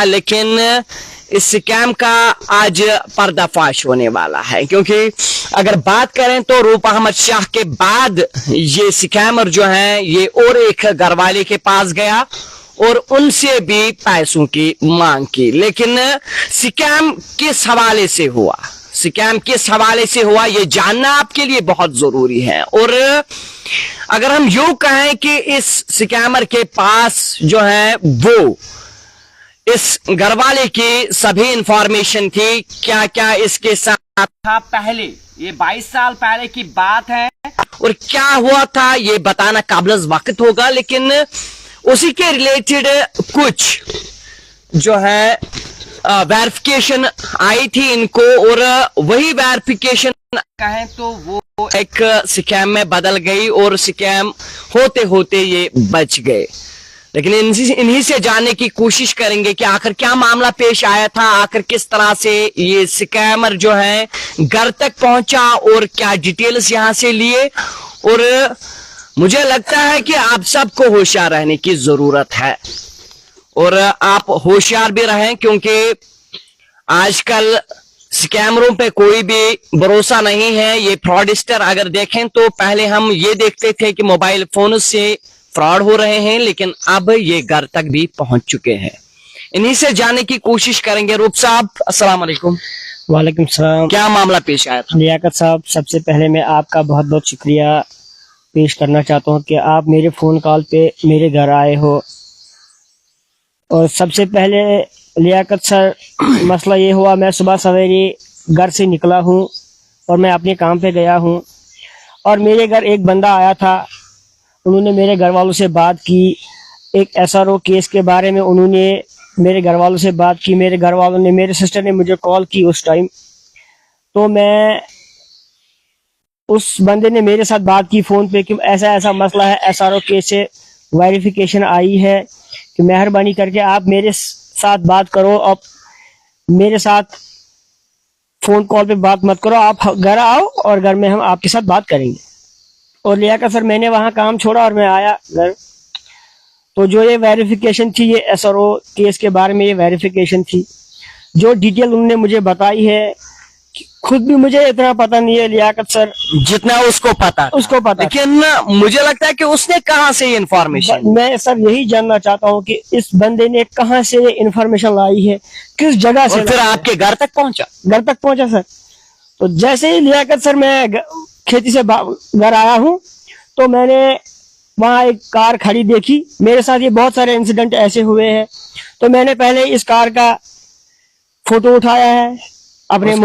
लेकिन इस स्कैम का आज पर्दाफाश होने वाला है, क्योंकि अगर बात करें तो रूप अहमद शाह के बाद ये स्कैमर जो है ये और एक घरवाले के पास गया और उनसे भी पैसों की मांग की। लेकिन स्कैम किस हवाले से हुआ, स्कैम किस हवाले से हुआ, ये जानना आपके लिए बहुत जरूरी है। और अगर हम यूं कहें कि इस स्कैमर के पास जो है वो इस घरवाले की सभी इंफॉर्मेशन थी, क्या क्या इसके साथ था पहले, ये 22 साल पहले की बात है, और क्या हुआ था ये बताना काबिल वक्त होगा। लेकिन उसी के रिलेटेड कुछ जो है वेरिफिकेशन आई थी इनको, और वही वेरिफिकेशन कहें तो वो एक स्कैम में बदल गई और स्कैम होते होते ये बच गए। लेकिन इन्हीं से जानने की कोशिश करेंगे कि आखिर क्या मामला पेश आया था, आखिर किस तरह से ये स्कैमर जो है घर तक पहुंचा और क्या डिटेल्स यहां से लिए। और मुझे लगता है कि आप सबको होशियार रहने की जरूरत है, और आप होशियार भी रहें, क्योंकि आजकल स्कैमरों पे कोई भी भरोसा नहीं है। ये फ्रॉडस्टर अगर देखें तो पहले हम ये देखते थे कि मोबाइल फोन से फ्रॉड हो रहे हैं, लेकिन अब ये घर तक भी पहुंच चुके हैं। इन्हीं से जानने की कोशिश करेंगे। रूप साहब अस्सलाम वालेकुम। वालेकुम सलाम। क्या मामला पेश आया था? लियाकत साहब, सबसे पहले मैं आपका बहुत बहुत शुक्रिया पेश करना चाहता हूं कि आप मेरे फ़ोन कॉल पे मेरे घर आए हो। और सबसे पहले लियाकत सर, मसला ये हुआ, मैं सुबह सवेरे घर से निकला हूं और मैं अपने काम पे गया हूं, और मेरे घर एक बंदा आया था। उन्होंने मेरे घर वालों से बात की, एक SRO केस के बारे में उन्होंने मेरे घर वालों से बात की। मेरे घर वालों ने, मेरे सिस्टर ने मुझे कॉल की उस टाइम, तो मैं, उस बंदे ने मेरे साथ बात की फ़ोन पे कि ऐसा ऐसा मसला है, SRO केस से वेरिफिकेशन आई है कि मेहरबानी करके आप मेरे साथ बात करो, आप मेरे साथ फ़ोन कॉल पे बात मत करो, आप घर आओ और घर में हम आपके साथ बात करेंगे। और लियाकत सर, मैंने वहाँ काम छोड़ा और मैं आया घर। तो जो ये वेरिफिकेशन थी, ये SRO केस के बारे में ये वेरिफिकेशन थी, जो डिटेल उन्होंने मुझे बताई है, खुद भी मुझे इतना पता नहीं है लियाकत सर, जितना उसको पता लेकिन मुझे लगता है कि उसने कहां से ये इंफॉर्मेशन, मैं सर यही जानना चाहता हूं कि इस बंदे ने कहां से ये इंफॉर्मेशन लाई है, किस जगह से, फिर आपके घर तक पहुंचा? घर तक पहुंचा सर। तो जैसे ही लियाकत सर मैं खेती से घर आया हूं, तो मैंने वहाँ एक कार खड़ी देखी। मेरे साथ ये बहुत सारे इंसिडेंट ऐसे हुए हैं, तो मैंने पहले इस कार का फोटो उठाया है अपने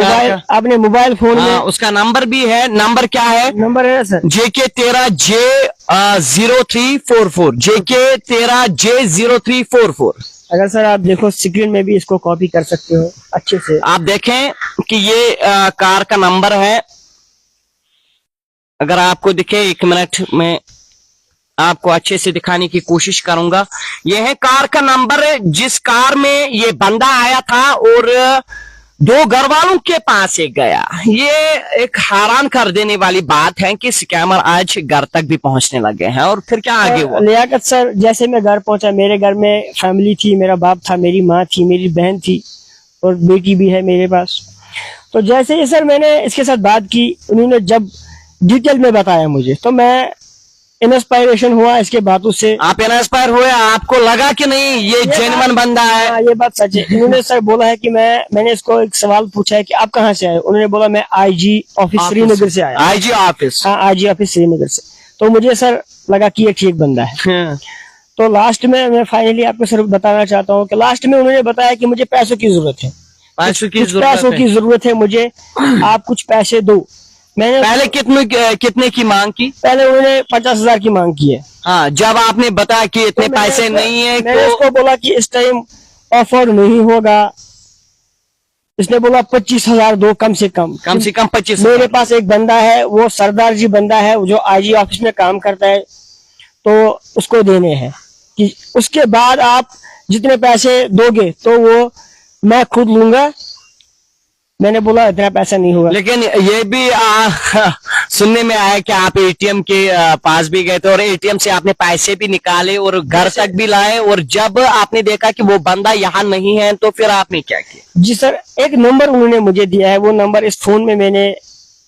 मोबाइल फोन में। उसका नंबर भी है। नंबर क्या है? नंबर है सर JK13J0344, JK13J0344। अगर सर आप देखो स्क्रीन में भी इसको कॉपी कर सकते हो अच्छे से। आप देखें कि ये कार का नंबर है। अगर आपको दिखे, 1 मिनट में आपको अच्छे से दिखाने की कोशिश करूंगा। यह है कार का नंबर, जिस कार में ये बंदा आया था और 2 घर वालों के पास एक गया। ये एक हैरान कर देने वाली बात है कि स्कैमर आज घर तक भी पहुंचने लगे हैं। और फिर क्या आगे हुआ? लियाकत सर, जैसे मैं घर पहुंचा, मेरे घर में फैमिली थी, मेरा बाप था, मेरी माँ थी, मेरी बहन थी और बेटी भी है मेरे पास। तो जैसे ही सर मैंने इसके साथ बात की, उन्होंने जब डिटेल में बताया मुझे, तो मैं इंस्पायरेशन हुआ इसके बातों से। आप इंस्पायर हुए? आपको लगा कि नहीं ये जेन्युइन बंदा है? हाँ, ये बात सच है। उन्होंने सर बोला है कि मैंने इसको एक सवाल पूछा है कि आप कहाँ से आए। उन्होंने बोला मैं IG ऑफिस श्रीनगर से आया। IG office? हाँ, IG ऑफिस श्रीनगर से। तो मुझे सर लगा कि ये ठीक बंदा है। तो लास्ट में मैं फाइनली आपको सर बताना चाहता हूँ कि लास्ट में उन्होंने बताया कि मुझे पैसों की जरूरत है, पैसों की जरूरत है मुझे, आप कुछ पैसे दो। मैंने पहले कितने की मांग की? पहले उन्होंने 50,000 की मांग की है। हाँ, जब आपने बताया कि इतने पैसे नहीं है, मैंने उसको बोला कि इस टाइम ऑफर नहीं होगा। इसने बोला 25,000 दो, कम से कम 25। मेरे पास एक बंदा है, वो सरदार जी बंदा है, जो IG ऑफिस में काम करता है, तो उसको देने हैं कि उसके बाद आप जितने पैसे दोगे तो वो मैं खुद लूंगा, मैंने बोला इतना पैसा नहीं होगा। लेकिन ये भी सुनने में आया कि आप एटीएम के पास भी गए थे और एटीएम से आपने पैसे भी निकाले और घर तक भी लाए, और जब आपने देखा कि वो बंदा यहाँ नहीं है तो फिर आपने क्या किया? जी सर, एक नंबर उन्होंने मुझे दिया है, वो नंबर इस फोन में मैंने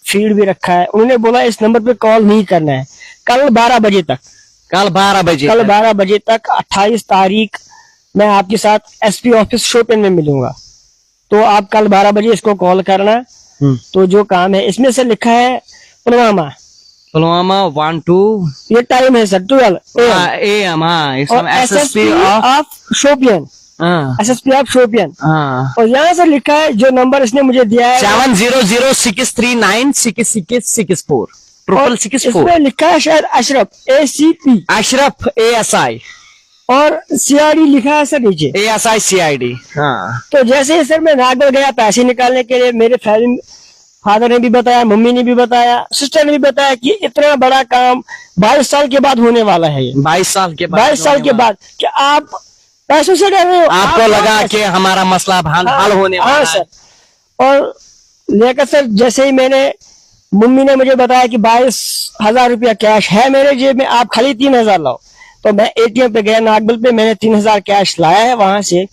फीड भी रखा है। उन्होंने बोला इस नंबर पे कॉल नहीं करना है, कल 12 बजे तक, कल 12 बजे, कल 12 बजे तक 28 तारीख मैं आपके साथ एसपी ऑफिस शोपिन में मिलूंगा, तो आप कल 12 बजे इसको कॉल करना। तो जो काम है इसमें से लिखा है पुलवामा, पुलवामा 1-2, ये टाइम है सर 12 AM। और SSP of Shopian, SSP of Shopian. और यहाँ से लिखा है जो नंबर इसने मुझे दिया है 700-639-6664 ट्रिपल 64। इसमें लिखा है शायद अशरफ ACP, अशरफ ASI, और CID लिखा है सर नीचे, ASI CID। तो जैसे ही सर मैं नागपुर गया पैसे निकालने के लिए, मेरे फादर ने भी बताया, मम्मी ने भी बताया, सिस्टर ने भी बताया कि इतना बड़ा काम 22 साल के बाद होने वाला है। 22 साल के बाद, 22 साल के बाद कि आप पैसों से डर रहे हो, आपको लगा कि हमारा मसला हल होने वाला है। सर, और लेकर सर जैसे ही मैंने, मम्मी ने मुझे बताया कि 22,000 रुपया कैश है मेरे जेब में, आप खाली 3,000 लाओ, तो मैं एटीएम पे गया नागबल पे, मैंने 3,000 कैश लाया है वहां से।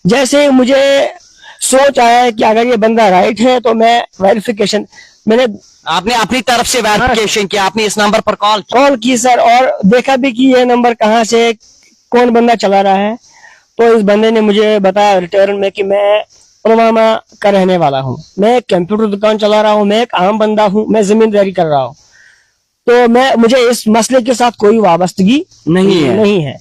जैसे मुझे सोच आया है कि अगर ये बंदा राइट है तो मैं वेरिफिकेशन, आपने अपनी तरफ से वेरिफिकेशन किया, आपने इस नंबर पर कॉल की सर, और देखा भी कि ये नंबर कहाँ से, कौन बंदा चला रहा है। तो इस बंदे ने मुझे बताया रिटर्न में कि मैं पुलवामा का रहने वाला हूँ, मैं कंप्यूटर दुकान चला रहा हूँ, मैं एक आम बंदा हूँ, मैं जमींदारी कर रहा हूँ, तो मुझे इस मसले के साथ कोई वाबस्तगी नहीं है।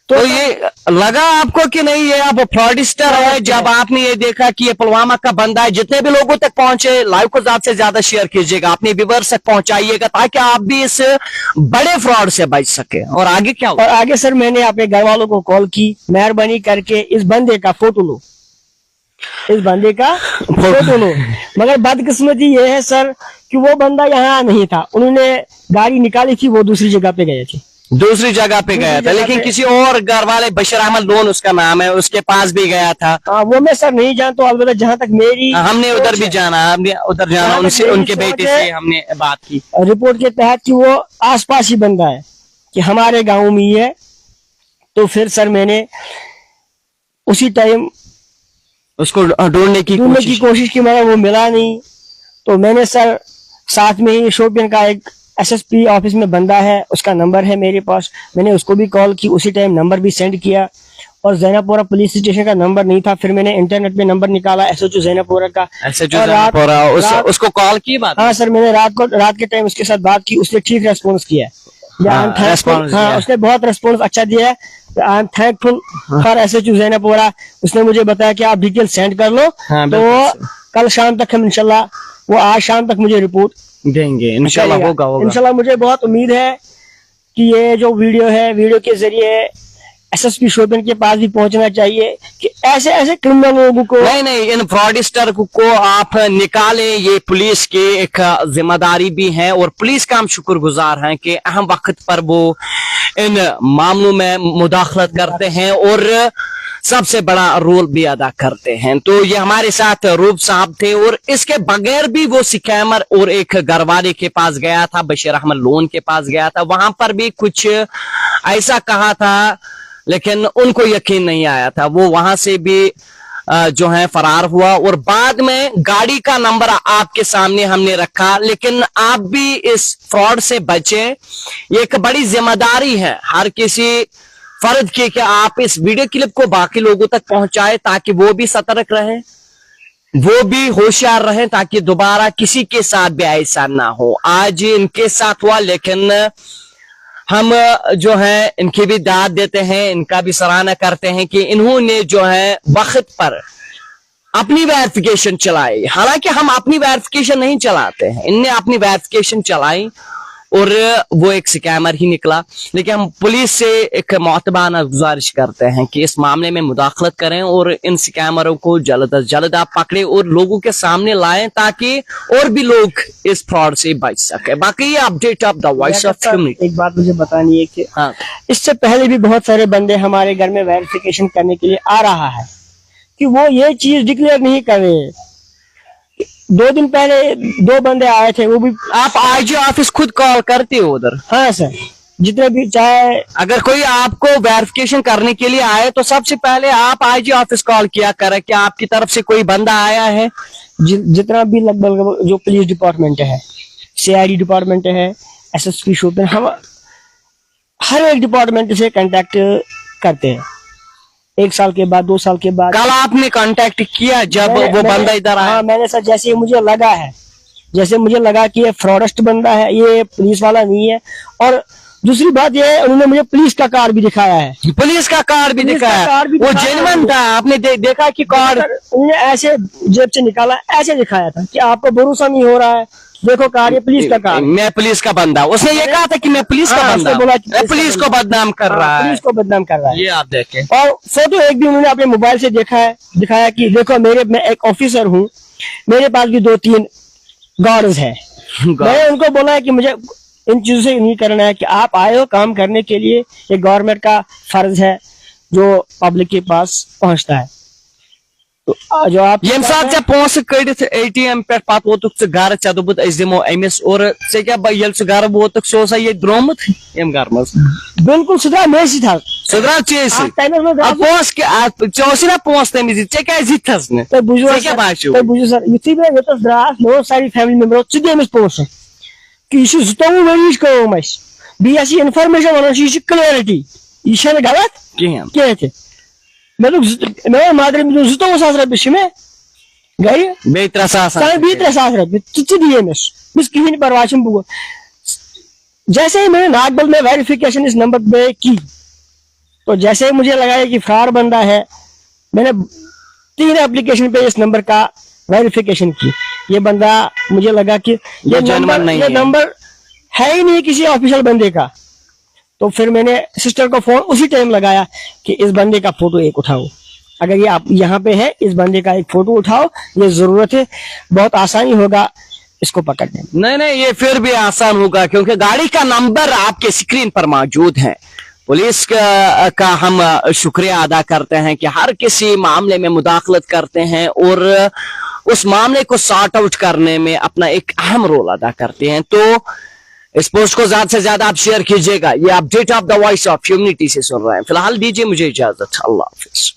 तो ये लगा आपको कि नहीं ये आप फ्रॉडस्टर है? जब आपने ये देखा कि ये पुलवामा का बंदा है, जितने भी लोगों तक पहुंचे, लाइव को ज्यादा से ज्यादा शेयर कीजिएगा, अपने व्यूअर्स तक पहुंचाइएगा, ताकि आप भी इस बड़े फ्रॉड से बच सके। और आगे क्या हुआ? और आगे सर मैंने अपने घर वालों को कॉल की, मेहरबानी करके इस बंदे का फोटो लो, इस बंदे का फोटो लो। मगर बदकिस्मती ये है सर कि वो बंदा यहाँ नहीं था, उन्होंने गाड़ी निकाली थी, वो दूसरी जगह पे गए थे, दूसरी जगह पे गया था। लेकिन किसी और घर वाले, बशीर अहमद लोन उसका नाम है, उसके पास भी गया था। वो मैं सर नहीं जानता हूँ, अलबत्ता जहाँ तक मेरी, हमने उधर भी जाना, हमने उधर जाना, उनसे, उनके बेटे से हमने बात की रिपोर्ट के तहत कि वो आसपास ही बंदा है, कि हमारे गाँव में ही है। तो फिर सर मैंने उसी टाइम उसको ढूंढने की कोशिश की, मगर वो मिला नहीं। तो मैंने सर साथ में ही शोपियन का एक SSP ऑफिस में बंदा है, उसका नंबर है मेरे पास, मैंने उसको भी कॉल की, उसी टाइम नंबर भी सेंड किया। और जैनापुरा पुलिस स्टेशन का नंबर नहीं था, फिर मैंने इंटरनेट पे नंबर निकाला SHO जैनापुरा का, उसको कॉल की बात। हाँ सर, मैंने रात के टाइम उसके साथ बात की, उसने ठीक रेस्पॉन्स किया, उसने बहुत रेस्पॉन्स अच्छा दिया है। I am thankful for SHO Zainapora. उसने मुझे बताया कि आप डिटेल सेंड कर लो, तो कल शाम तक हम इंशाल्लाह, वो आज शाम तक मुझे रिपोर्ट देंगे, इंशाल्लाह होगा। इंशाल्लाह मुझे बहुत उम्मीद है कि ये जो वीडियो है, वीडियो के जरिए SSP शोपिन के पास भी पहुंचना चाहिए कि ऐसे ऐसे क्रिमिनल लोगों को, नहीं, इन फ्रॉडस्टर को आप निकालें। ये पुलिस की एक जिम्मेदारी भी है, और पुलिस का हम शुक्रगुजार हैं कि अहम वक्त पर वो इन मामलों में मुदाखलत करते हैं और सबसे बड़ा रोल भी अदा करते हैं। तो ये हमारे साथ रूप साहब थे, और इसके बगैर भी वो स्कैमर और एक घरवाले के पास गया था, बशीर अहमद लोन के पास गया था, वहां पर भी कुछ ऐसा कहा था, लेकिन उनको यकीन नहीं आया था। वो वहां से भी जो है फरार हुआ, और बाद में गाड़ी का नंबर आपके सामने हमने रखा। लेकिन आप भी इस फ्रॉड से बचे, ये एक बड़ी जिम्मेदारी है हर किसी फर्ज की कि आप इस वीडियो क्लिप को बाकी लोगों तक पहुंचाए, ताकि वो भी सतर्क रहे, वो भी होशियार रहे, ताकि दोबारा किसी के साथ भी ऐसा ना हो। आज इनके साथ हुआ, लेकिन हम जो है इनकी भी दाद देते हैं, इनका भी सराहना करते हैं कि इन्होंने जो है वक्त पर अपनी वेरिफिकेशन चलाई। हालांकि हम अपनी वेरिफिकेशन नहीं चलाते हैं, इनने अपनी वेरिफिकेशन चलाई और वो एक स्कैमर ही निकला। लेकिन हम पुलिस से एक मोतबाना गुजारिश करते हैं कि इस मामले में मुदाखलत करें और इन स्कैमरों को जल्द अज जल्द आप पकड़े और लोगों के सामने लाएं, ताकि और भी लोग इस फ्रॉड से बच सके। बाकी ये update of the voice of community. एक बात मुझे बतानी है कि हाँ, इससे पहले भी बहुत सारे बंदे हमारे घर में वेरिफिकेशन करने के लिए आ रहा है कि वो ये चीज डिक्लेयर नहीं कर रहे, 2 दिन पहले 2 बंदे आए थे, वो भी। आप आईजी ऑफिस खुद कॉल करते हो उधर? हाँ सर, जितने भी चाहे अगर कोई आपको वेरिफिकेशन करने के लिए आए तो सबसे पहले आप आईजी ऑफिस कॉल किया करें कि आपकी तरफ से कोई बंदा आया है। जितना भी लगभग जो पुलिस डिपार्टमेंट है, सीआईडी डिपार्टमेंट है, एसएसपी शोपिन, हम हर एक डिपार्टमेंट से कांटेक्ट करते हैं 1 साल के बाद, 2 साल के बाद। कल आपने कांटेक्ट किया जब वो बंदा इधर आया? हाँ मैंने सर, जैसे मुझे लगा कि ये फ्रॉडस्ट बंदा है, ये पुलिस वाला नहीं है। और दूसरी बात ये है, उन्होंने मुझे पुलिस का कार्ड भी दिखाया है। पुलिस का कार्ड भी दिखाया? वो जेन्युइन था? आपने देखा कि कार्ड उन्होंने ऐसे जेब से निकाला, ऐसे दिखाया था कि आपको भरोसा नहीं हो रहा है, देखो कार्ड, ये पुलिस का कार्ड, मैं पुलिस का बंदा। उसने ये कहा था कि मैं पुलिस का बंदा, बोला कि पुलिस को बदनाम कर रहा है, पुलिस को बदनाम कर रहा है। ये आप देखें। और फोटो एक भी उन्होंने अपने मोबाइल से दिखाया कि देखो मैं एक ऑफिसर हूँ, मेरे पास भी 2-3 गार्ड्स है। मैंने उनको बोला है कि मुझे इन चीजों से नहीं करना है, कि आप आए हो काम करने के लिए, ये गवर्नमेंट का फर्ज है जो पब्लिक के पास पहुंचता है। तो जो आप यम साथ चे पोंस कड़ित एटीएम पे पत वोतुक चे घर चे दोबुत अस दिमो अमिस, और चे क्या येल चे घर वोतुक सो सा ये द्रोमुत यम घर मस? बिल्कुल सुधरा मेसी था, सुधरा चेस पोंस के चोसी ना पोंस तमिस चे क्या जितस ने तो बुझो क्या बाचो तो बुझो सर, युति बे यतस द्रास नो सारी फैमिली मेंबर चे देमस पोंस कि यह जुतों वरिश कम बी इन्फॉर्मेशन वन क्लियरिटी, यह गलत कह थे। मैं मादर जुतों 7 रपये में गई 3 सास रपये तुझे दिए मिस कहीं परवाह बुगो। जैसे ही मैंने नागबल में वेरिफिकेशन इस नंबर पे की, तो जैसे ही मुझे लगा कि फ्रॉड बंदा है, मैंने 3 एप्लीकेशन पे इस नंबर का वेरिफिकेशन की। ये बंदा, मुझे लगा कि ये नंबर है ही नहीं किसी ऑफिशियल बंदे का। तो फिर मैंने सिस्टर को फोन उसी टाइम लगाया कि इस बंदे का फोटो एक उठाओ, अगर ये आप यहाँ पे है, इस बंदे का एक फोटो उठाओ, ये जरूरत है, बहुत आसानी होगा इसको पकड़ने में। नहीं, ये फिर भी आसान होगा क्योंकि गाड़ी का नंबर आपके स्क्रीन पर मौजूद है। पुलिस का हम शुक्रिया अदा करते हैं कि हर किसी मामले में मुदाखलत करते हैं और उस मामले को सॉर्ट आउट करने में अपना एक अहम रोल अदा करते हैं। तो इस पोस्ट को ज्यादा से ज्यादा आप शेयर कीजिएगा। ये update of the voice of humanity से सुन रहे हैं। फिलहाल दीजिए मुझे इजाजत। अल्लाह हाफिज।